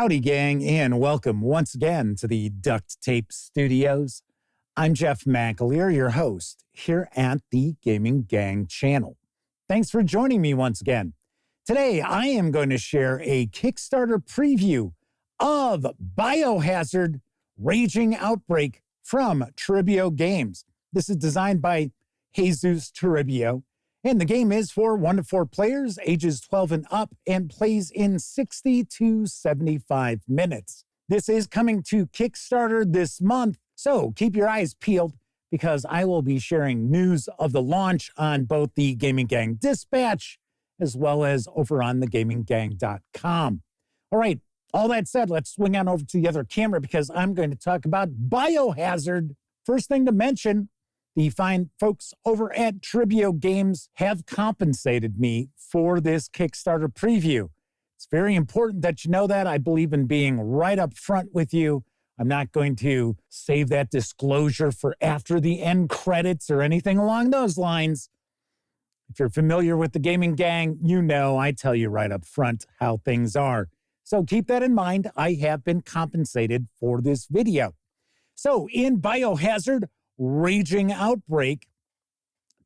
Howdy, gang, and welcome once again to the Duct Tape Studios. I'm Jeff McAleer, your host here at the Gaming Gang channel. Thanks for joining me once again. Today, I am going to share a Kickstarter preview of Biohazard Raging Outbreak from Toribio Games. This is designed by Jesus Toribio, and the game is for 1 to 4 players, ages 12 and up, and plays in 60 to 75 minutes. This is coming to Kickstarter this month, so keep your eyes peeled because I will be sharing news of the launch on both the Gaming Gang Dispatch as well as over on thegaminggang.com. All right, all that said, let's swing on over to the other camera because I'm going to talk about Biohazard. First thing to mention, the fine folks over at Toribio Games have compensated me for this Kickstarter preview. It's very important that you know that. I believe in being right up front with you. I'm not going to save that disclosure for after the end credits or anything along those lines. If you're familiar with the Gaming Gang, you know I tell you right up front how things are. So keep that in mind. I have been compensated for this video. So in Biohazard Raging Outbreak,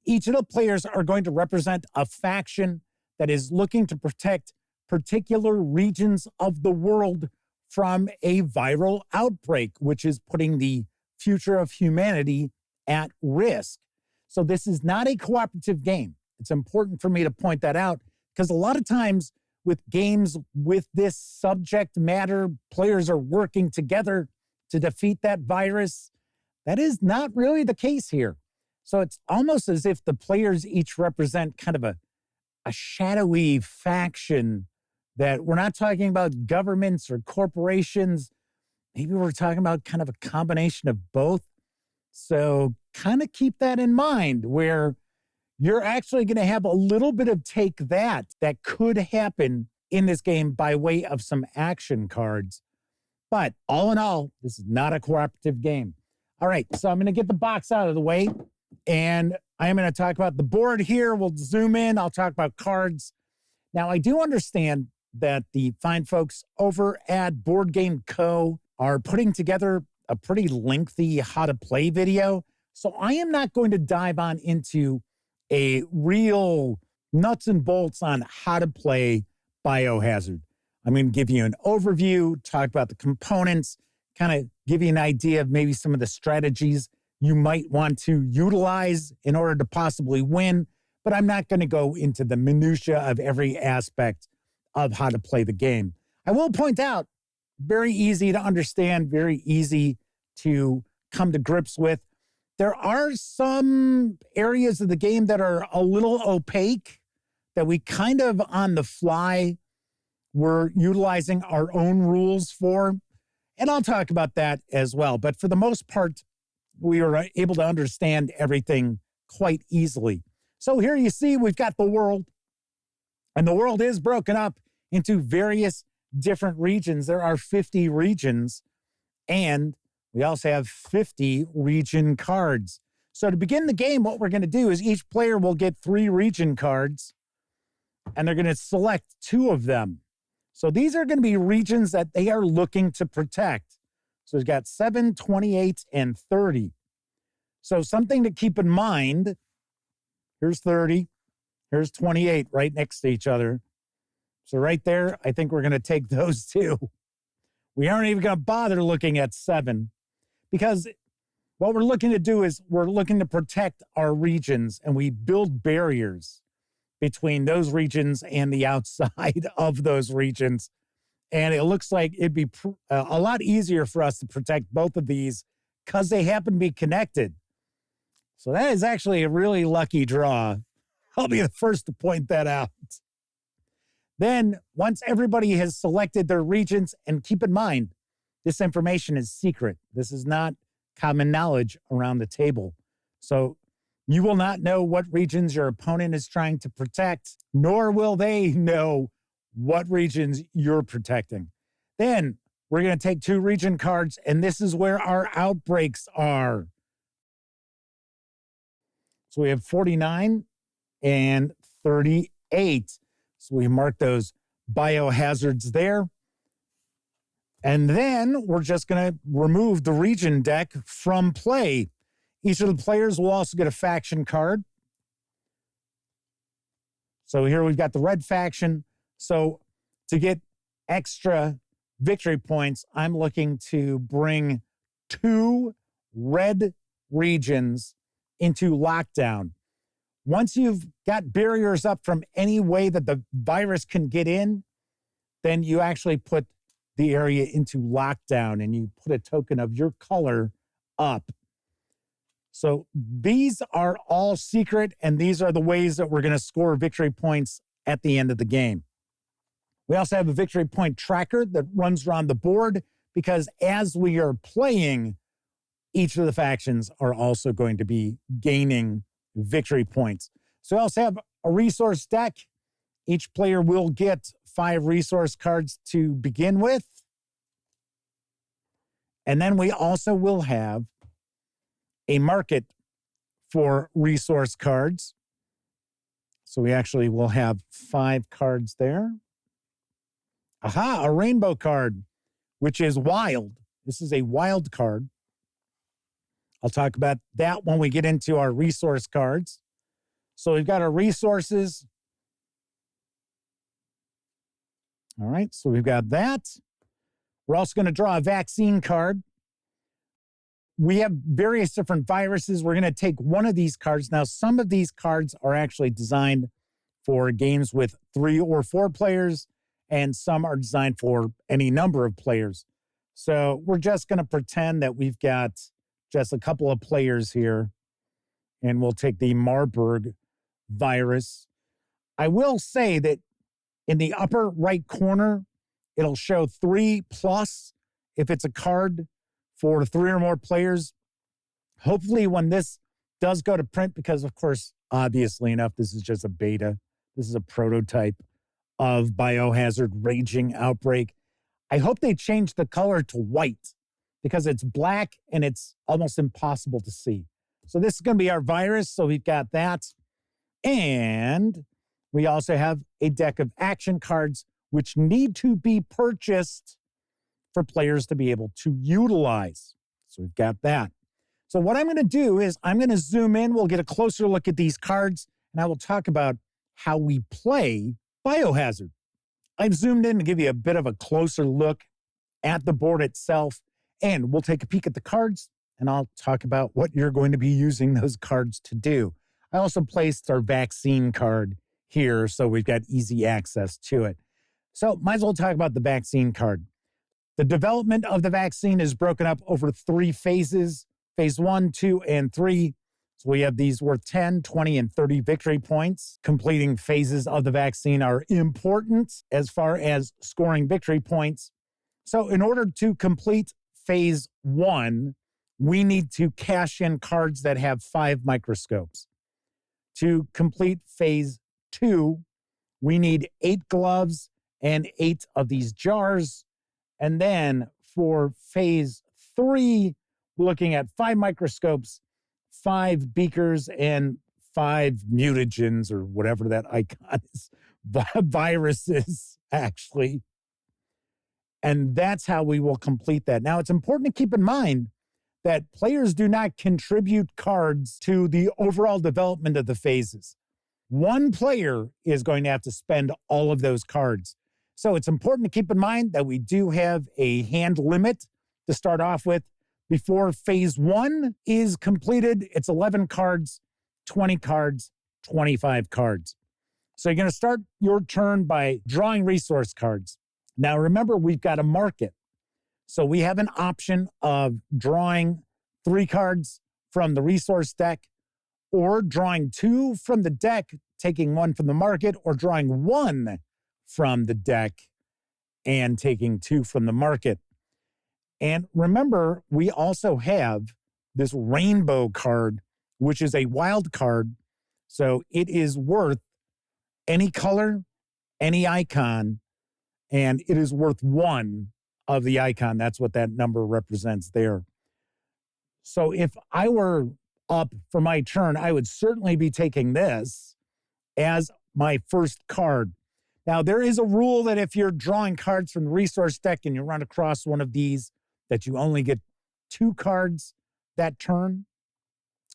each of the players are going to represent a faction that is looking to protect particular regions of the world from a viral outbreak, which is putting the future of humanity at risk. So this is not a cooperative game. It's important for me to point that out because a lot of times with games with this subject matter, players are working together to defeat that virus. That is not really the case here. So it's almost as if the players each represent kind of a shadowy faction that we're not talking about governments or corporations. Maybe we're talking about kind of a combination of both. So kind of keep that in mind where you're actually going to have a little bit of take that could happen in this game by way of some action cards. But all in all, this is not a cooperative game. All right, so I'm going to get the box out of the way, and I'm going to talk about the board here. We'll zoom in. I'll talk about cards. Now, I do understand that the fine folks over at Board Game Co. are putting together a pretty lengthy how to play video, so I am not going to dive on into a real nuts and bolts on how to play Biohazard. I'm going to give you an overview, talk about the components, kind of give you an idea of maybe some of the strategies you might want to utilize in order to possibly win, but I'm not going to go into the minutia of every aspect of how to play the game. I will point out, very easy to understand, very easy to come to grips with. There are some areas of the game that are a little opaque that we kind of on the fly were utilizing our own rules for. And I'll talk about that as well. But for the most part, we were able to understand everything quite easily. So here you see we've got the world. And the world is broken up into various different regions. There are 50 regions. And we also have 50 region cards. So to begin the game, what we're going to do is each player will get 3 region cards. And they're going to select 2 of them. So these are going to be regions that they are looking to protect. So we've got 7, 28, and 30. So something to keep in mind, here's 30, here's 28 right next to each other. So right there, I think we're going to take those 2. We aren't even going to bother looking at 7 because what we're looking to do is we're looking to protect our regions and we build barriers between those regions and the outside of those regions. And it looks like it'd be a lot easier for us to protect both of these because they happen to be connected. So that is actually a really lucky draw. I'll be the first to point that out. Then, once everybody has selected their regions, and keep in mind, this information is secret. This is not common knowledge around the table. So you will not know what regions your opponent is trying to protect, nor will they know what regions you're protecting. Then we're going to take 2 region cards, and this is where our outbreaks are. So we have 49 and 38. So we mark those biohazards there. And then we're just going to remove the region deck from play. Each of the players will also get a faction card. So here we've got the red faction. So to get extra victory points, I'm looking to bring 2 red regions into lockdown. Once you've got barriers up from any way that the virus can get in, then you actually put the area into lockdown and you put a token of your color up. So these are all secret, and these are the ways that we're going to score victory points at the end of the game. We also have a victory point tracker that runs around the board because as we are playing, each of the factions are also going to be gaining victory points. So we also have a resource deck. Each player will get 5 resource cards to begin with. And then we also will have a market for resource cards. So we actually will have 5 cards there. Aha, a rainbow card, which is wild. This is a wild card. I'll talk about that when we get into our resource cards. So we've got our resources. All right, so we've got that. We're also going to draw a vaccine card. We have various different viruses. We're going to take one of these cards. Now, some of these cards are actually designed for games with 3 or 4 players, and some are designed for any number of players. So we're just going to pretend that we've got just a couple of players here, and we'll take the Marburg virus. I will say that in the upper right corner, it'll show 3+ if it's a card for 3 or more players. Hopefully when this does go to print, because of course, obviously enough, this is just a beta. This is a prototype of Biohazard Raging Outbreak. I hope they change the color to white because it's black and it's almost impossible to see. So this is going to be our virus. So we've got that. And we also have a deck of action cards, which need to be purchased for players to be able to utilize. So we've got that. So what I'm going to do is I'm going to zoom in. We'll get a closer look at these cards, and I will talk about how we play Biohazard. I've zoomed in to give you a bit of a closer look at the board itself, and we'll take a peek at the cards, and I'll talk about what you're going to be using those cards to do. I also placed our vaccine card here, so we've got easy access to it. So might as well talk about the vaccine card. The development of the vaccine is broken up over 3 phases, phase 1, 2, and 3. So we have these worth 10, 20, and 30 victory points. Completing phases of the vaccine are important as far as scoring victory points. So in order to complete phase 1, we need to cash in cards that have 5 microscopes. To complete phase 2, we need 8 gloves and 8 of these jars. And then for phase 3, we're looking at 5 microscopes, 5 beakers, and 5 mutagens, or whatever that icon is, viruses, actually. And that's how we will complete that. Now, it's important to keep in mind that players do not contribute cards to the overall development of the phases. One player is going to have to spend all of those cards. So it's important to keep in mind that we do have a hand limit to start off with. Before phase 1 is completed, it's 11 cards, 20 cards, 25 cards. So you're going to start your turn by drawing resource cards. Now remember, we've got a market. So we have an option of drawing 3 cards from the resource deck, or drawing 2 from the deck, taking 1 from the market, or drawing 1 from the deck and taking 2 from the market. And remember, we also have this rainbow card, which is a wild card. So it is worth any color, any icon, and it is worth 1 of the icon. That's what that number represents there. So if I were up for my turn, I would certainly be taking this as my first card. Now, there is a rule that if you're drawing cards from the resource deck and you run across one of these, that you only get 2 cards that turn.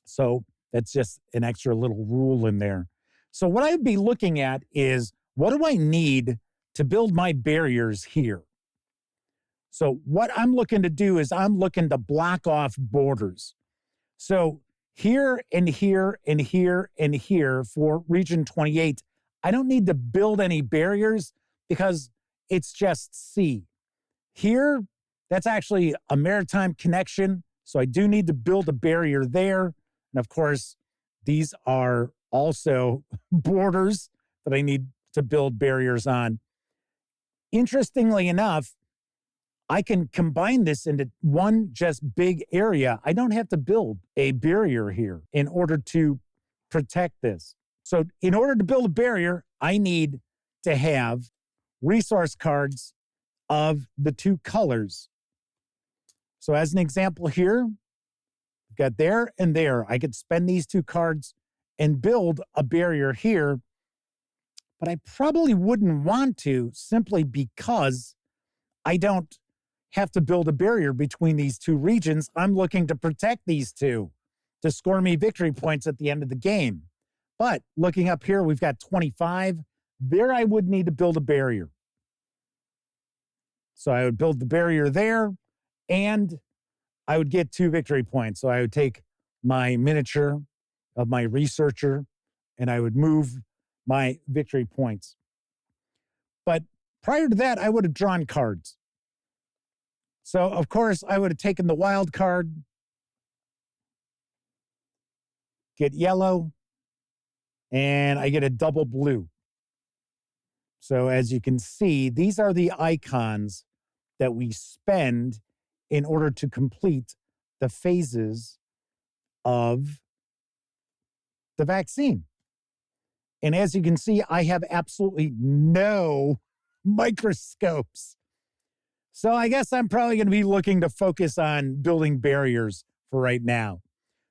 So that's just an extra little rule in there. So what I'd be looking at is, what do I need to build my barriers here? So what I'm looking to do is I'm looking to block off borders. So here and here and here and here for region 28, I don't need to build any barriers because it's just sea. Here, that's actually a maritime connection. So I do need to build a barrier there. And of course, these are also borders that I need to build barriers on. Interestingly enough, I can combine this into one just big area. I don't have to build a barrier here in order to protect this. So in order to build a barrier, I need to have resource cards of the 2 colors. So as an example here, I've got there and there. I could spend these 2 cards and build a barrier here, but I probably wouldn't want to, simply because I don't have to build a barrier between these 2 regions. I'm looking to protect these 2 to score me victory points at the end of the game. But looking up here, we've got 25. There I would need to build a barrier. So I would build the barrier there, and I would get 2 victory points. So I would take my miniature of my researcher, and I would move my victory points. But prior to that, I would have drawn cards. So, of course, I would have taken the wild card, get yellow, and I get a double blue. So as you can see, these are the icons that we spend in order to complete the phases of the vaccine. And as you can see, I have absolutely no microscopes. So I guess I'm probably going to be looking to focus on building barriers for right now.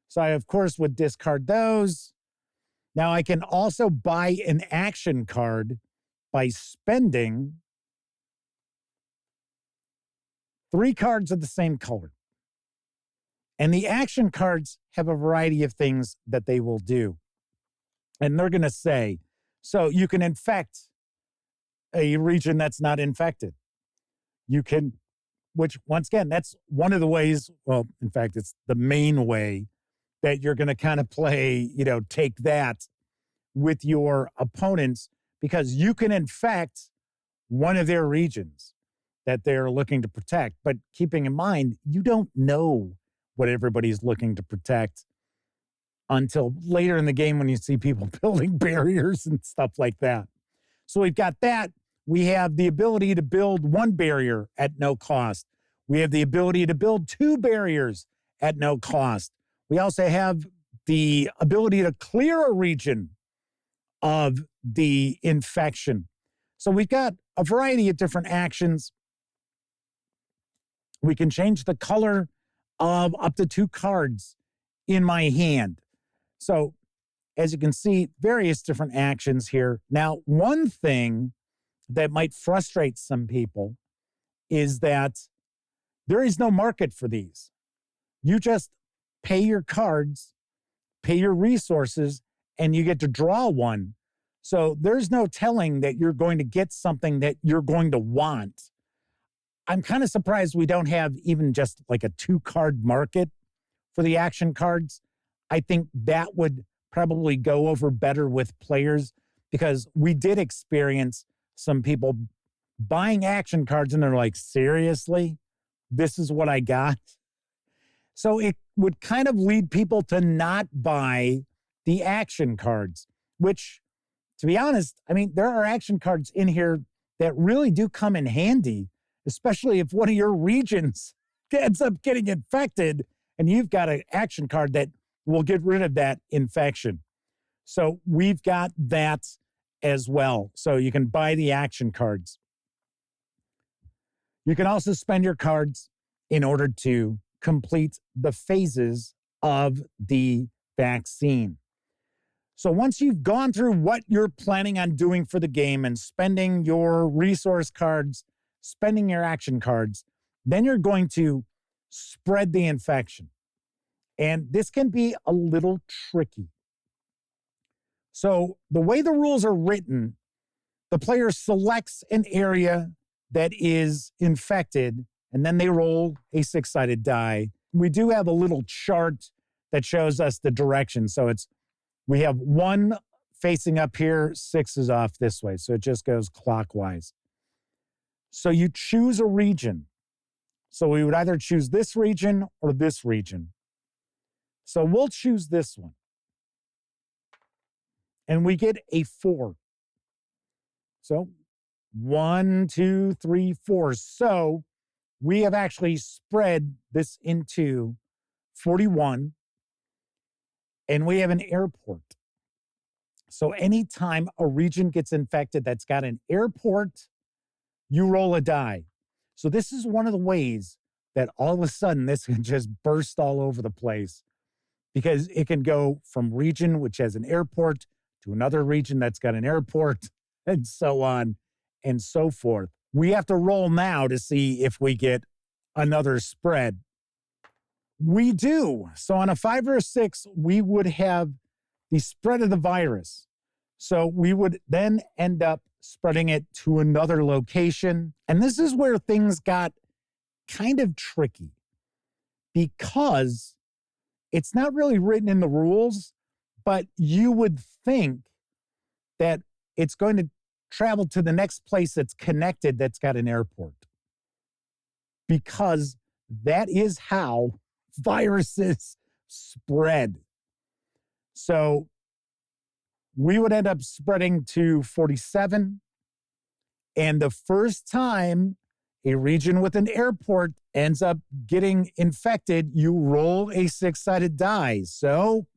So I, of course, would discard those. Now I can also buy an action card by spending 3 cards of the same color. And the action cards have a variety of things that they will do. And they're going to say, so you can infect a region that's not infected. You can, which once again, that's one of the ways, well, in fact, it's the main way that you're going to kind of play, take that with your opponents, because you can infect one of their regions that they're looking to protect. But keeping in mind, you don't know what everybody's looking to protect until later in the game when you see people building barriers and stuff like that. So we've got that. We have the ability to build 1 barrier at no cost. We have the ability to build 2 barriers at no cost. We also have the ability to clear a region of the infection. So we've got a variety of different actions. We can change the color of up to 2 cards in my hand. So as you can see, various different actions here. Now, one thing that might frustrate some people is that there is no market for these. You just pay your cards, pay your resources, and you get to draw one. So there's no telling that you're going to get something that you're going to want. I'm kind of surprised we don't have even just like a 2-card market for the action cards. I think that would probably go over better with players, because we did experience some people buying action cards and they're like, seriously, this is what I got? So it would kind of lead people to not buy the action cards, which, to be honest, I mean, there are action cards in here that really do come in handy, especially if one of your regions ends up getting infected and you've got an action card that will get rid of that infection. So we've got that as well. So you can buy the action cards. You can also spend your cards in order to complete the phases of the vaccine. So once you've gone through what you're planning on doing for the game and spending your resource cards, spending your action cards, then you're going to spread the infection. And this can be a little tricky. So the way the rules are written, the player selects an area that is infected, and then they roll a 6-sided die. We do have a little chart that shows us the direction. So we have 1 facing up here, 6 is off this way. So it just goes clockwise. So you choose a region. So we would either choose this region or this region. So we'll choose this one. And we get a 4. So 1, 2, 3, 4. So we have actually spread this into 41. And we have an airport. So anytime a region gets infected that's got an airport, you roll a die. So this is one of the ways that all of a sudden this can just burst all over the place, because it can go from region which has an airport to another region that's got an airport, and so on and so forth. We have to roll now to see if we get another spread. We do. So on a 5 or a 6, we would have the spread of the virus. So we would then end up spreading it to another location. And this is where things got kind of tricky, because it's not really written in the rules, but you would think that it's going to travel to the next place that's connected that's got an airport, because that is how viruses spread. So we would end up spreading to 47. And the first time a region with an airport ends up getting infected, you roll a 6-sided die. So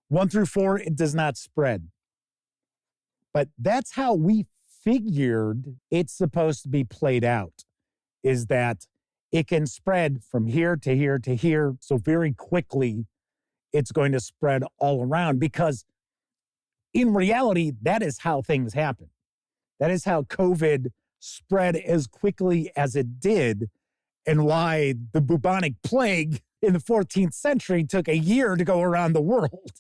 1 through 4, it does not spread. But that's how we figured it's supposed to be played out, is that it can spread from here to here to here. So very quickly, it's going to spread all around, because in reality, that is how things happen. That is how COVID spread as quickly as it did, and why the bubonic plague in the 14th century took a year to go around the world.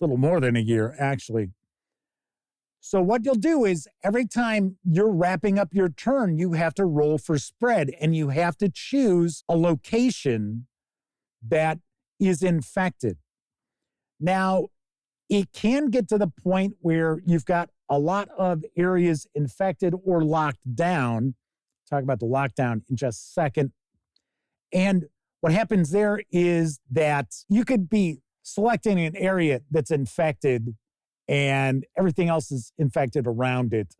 A little more than a year, actually. So what you'll do is every time you're wrapping up your turn, you have to roll for spread, and you have to choose a location that is infected. Now, it can get to the point where you've got a lot of areas infected or locked down. Talk about the lockdown in just a second. And what happens there is that you could be selecting an area that's infected and everything else is infected around it,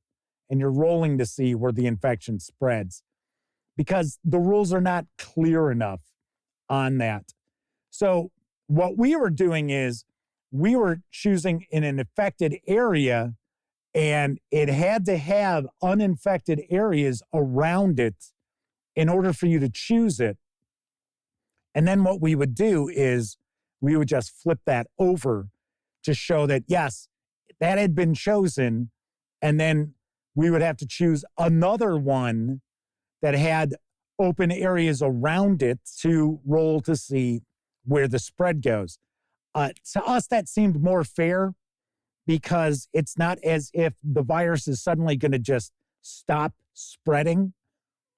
and you're rolling to see where the infection spreads, because the rules are not clear enough on that. So what we were doing is we were choosing in an infected area, and it had to have uninfected areas around it in order for you to choose it. And then what we would do is we would just flip that over to show that, yes, that had been chosen. And then we would have to choose another one that had open areas around it to roll to see where the spread goes. To us, that seemed more fair, because it's not as if the virus is suddenly going to just stop spreading.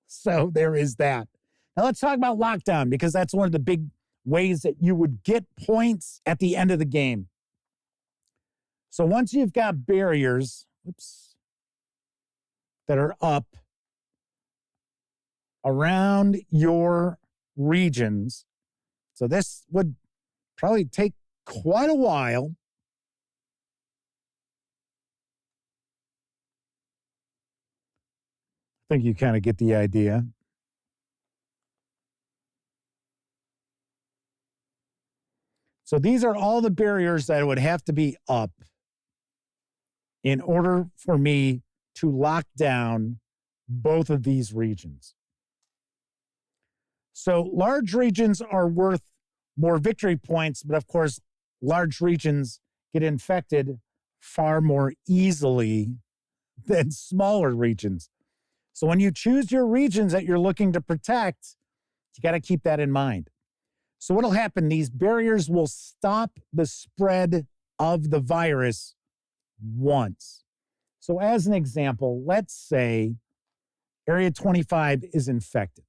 So there is that. Now let's talk about lockdown, because that's one of the big ways that you would get points at the end of the game. So once you've got barriers, that are up around your regions, so this would probably take quite a while. I think you kind of get the idea. So these are all the barriers that would have to be up in order for me to lock down both of these regions. So large regions are worth more victory points, but of course, large regions get infected far more easily than smaller regions. So when you choose your regions that you're looking to protect, you got to keep that in mind. So what'll happen, these barriers will stop the spread of the virus once. So as an example, let's say Area 25 is infected.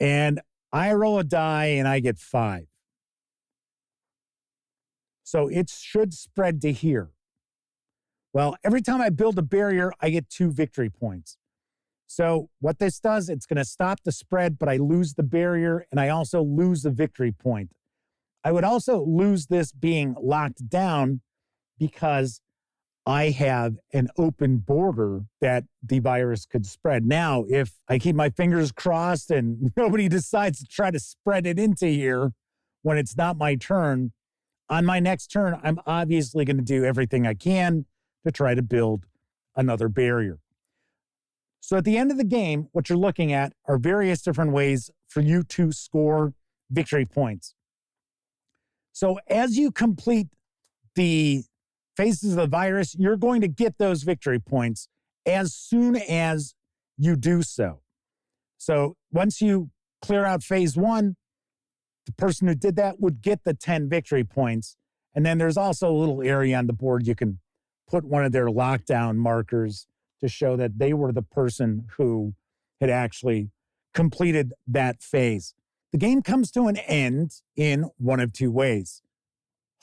And I roll a die and I get 5. So it should spread to here. Well, every time I build a barrier, I get 2 victory points. So what this does, it's going to stop the spread, but I lose the barrier and I also lose the victory point. I would also lose this being locked down because I have an open border that the virus could spread. Now, if I keep my fingers crossed and nobody decides to try to spread it into here when it's not my turn, on my next turn, I'm obviously going to do everything I can to try to build another barrier. So at the end of the game, what you're looking at are various different ways for you to score victory points. So as you complete the phases of the virus, you're going to get those victory points as soon as you do so. So once you clear out phase 1, the person who did that would get the 10 victory points. And then there's also a little area on the board you can put one of their lockdown markers to show that they were the person who had actually completed that phase. The game comes to an end in one of 2 ways.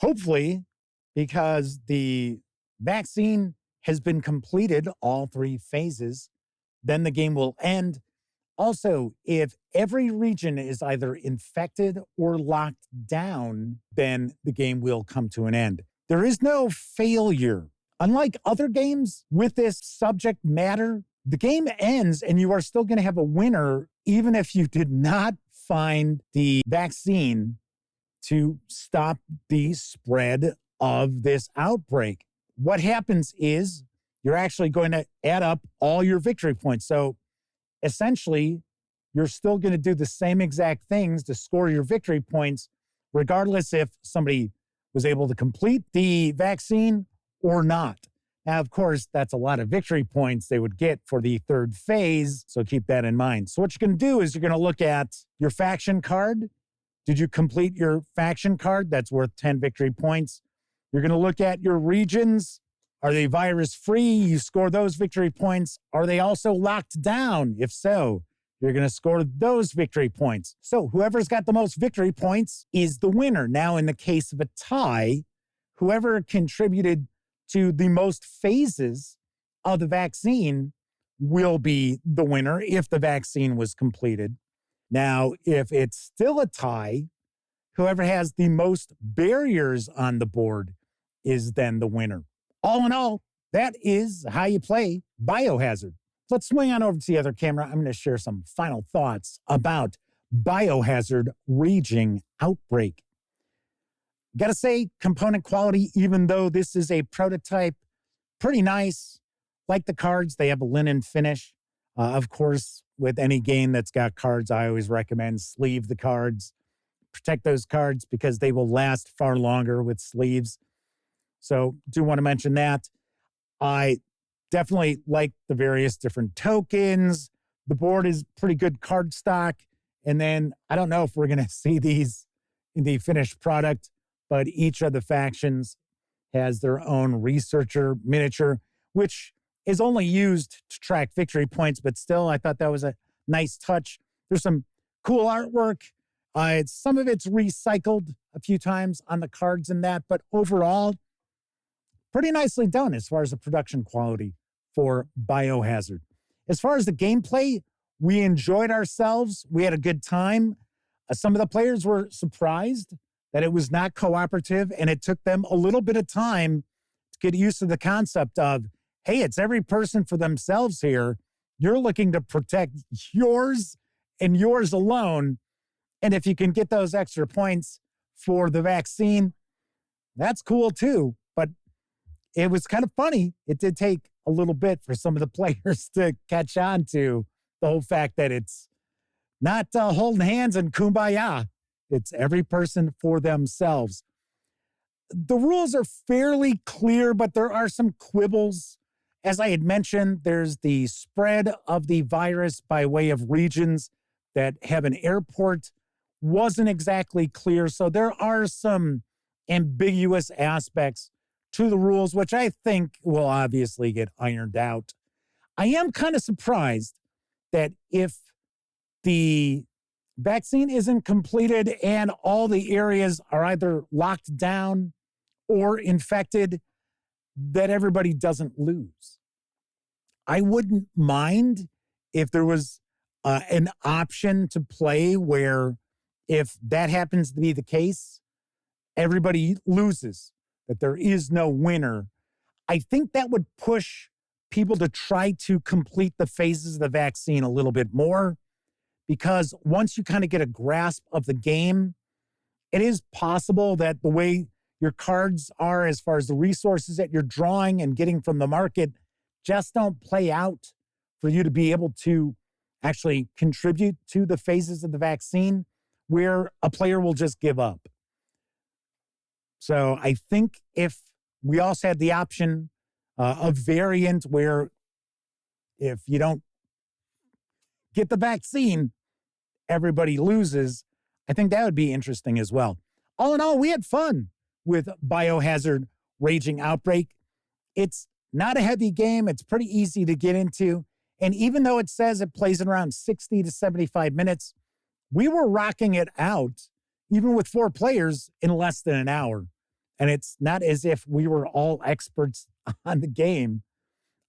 Hopefully, because the vaccine has been completed, all 3 phases, then the game will end. Also, if every region is either infected or locked down, then the game will come to an end. There is no failure. Unlike other games with this subject matter, the game ends and you are still going to have a winner, even if you did not find the vaccine to stop the spread of this outbreak. What happens is you're actually going to add up all your victory points. So essentially, you're still going to do the same exact things to score your victory points, regardless if somebody was able to complete the vaccine or not. Now, of course, that's a lot of victory points they would get for the 3rd phase, so keep that in mind. So what you're going to do is you're going to look at your faction card. Did you complete your faction card? That's worth 10 victory points. You're going to look at your regions. Are they virus-free? You score those victory points. Are they also locked down? If so, you're going to score those victory points. So whoever's got the most victory points is the winner. Now, in the case of a tie, whoever contributed to the most phases of the vaccine will be the winner if the vaccine was completed. Now, if it's still a tie, whoever has the most barriers on the board is then the winner. All in all, that is how you play Biohazard. Let's swing on over to the other camera. I'm going to share some final thoughts about Biohazard Raging Outbreak. Got to say, component quality, even though this is a prototype, pretty nice. Like the cards, they have a linen finish. Of course, with any game that's got cards, I always recommend sleeve the cards. Protect those cards because they will last far longer with sleeves. So do want to mention that. I definitely like the various different tokens. The board is pretty good card stock. And then I don't know if we're going to see these in the finished product, but each of the factions has their own researcher miniature, which is only used to track victory points, but still, I thought that was a nice touch. There's some cool artwork. Some of it's recycled a few times on the cards and that, but overall, pretty nicely done as far as the production quality for Biohazard. As far as the gameplay, we enjoyed ourselves. We had a good time. Some of the players were surprised that it was not cooperative, and it took them a little bit of time to get used to the concept of, hey, it's every person for themselves here. You're looking to protect yours and yours alone. And if you can get those extra points for the vaccine, that's cool too. But it was kind of funny. It did take a little bit for some of the players to catch on to the whole fact that it's not holding hands and kumbaya. It's every person for themselves. The rules are fairly clear, but there are some quibbles. As I had mentioned, there's the spread of the virus by way of regions that have an airport. Wasn't exactly clear. So there are some ambiguous aspects to the rules, which I think will obviously get ironed out. I am kind of surprised that if the vaccine isn't completed and all the areas are either locked down or infected, that everybody doesn't lose. I wouldn't mind if there was an option to play where if that happens to be the case, everybody loses, that there is no winner. I think that would push people to try to complete the phases of the vaccine a little bit more, because once you kind of get a grasp of the game, it is possible that the way your cards are as far as the resources that you're drawing and getting from the market just don't play out for you to be able to actually contribute to the phases of the vaccine where a player will just give up. So I think if we also had the option of variant where if you don't get the vaccine, everybody loses, I think that would be interesting as well. All in all, we had fun with Biohazard Raging Outbreak. It's not a heavy game. It's pretty easy to get into. And even though it says it plays in around 60 to 75 minutes, we were rocking it out, even with 4 players, in less than an hour. And it's not as if we were all experts on the game.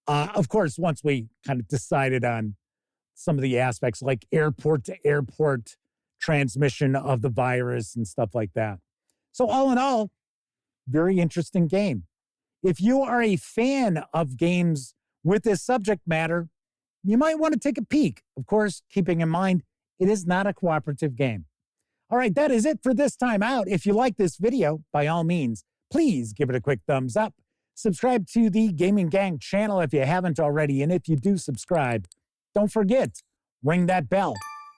Of course, once we kind of decided on some of the aspects like airport to airport transmission of the virus and stuff like that. So all in all, very interesting game. If you are a fan of games with this subject matter, you might want to take a peek. Of course, keeping in mind, it is not a cooperative game. All right, that is it for this time out. If you like this video, by all means, please give it a quick thumbs up. Subscribe to the Gaming Gang channel if you haven't already. And if you do subscribe, don't forget, ring that bell.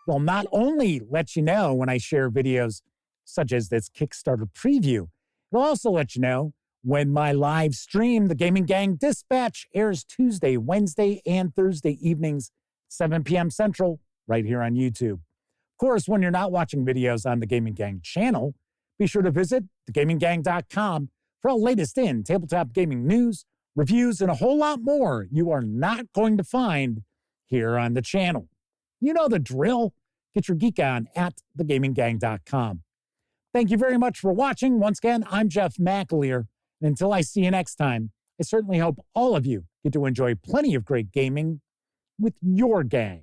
It'll not only let you know when I share videos such as this Kickstarter preview, it'll also let you know when my live stream, the Gaming Gang Dispatch, airs Tuesday, Wednesday, and Thursday evenings, 7 p.m. Central, right here on YouTube. Of course, when you're not watching videos on the Gaming Gang channel, be sure to visit thegaminggang.com for all latest in tabletop gaming news, reviews, and a whole lot more you are not going to find here on the channel. You know the drill. Get your geek on at thegaminggang.com. Thank you very much for watching. Once again, I'm Jeff McAleer. And until I see you next time, I certainly hope all of you get to enjoy plenty of great gaming with your gang.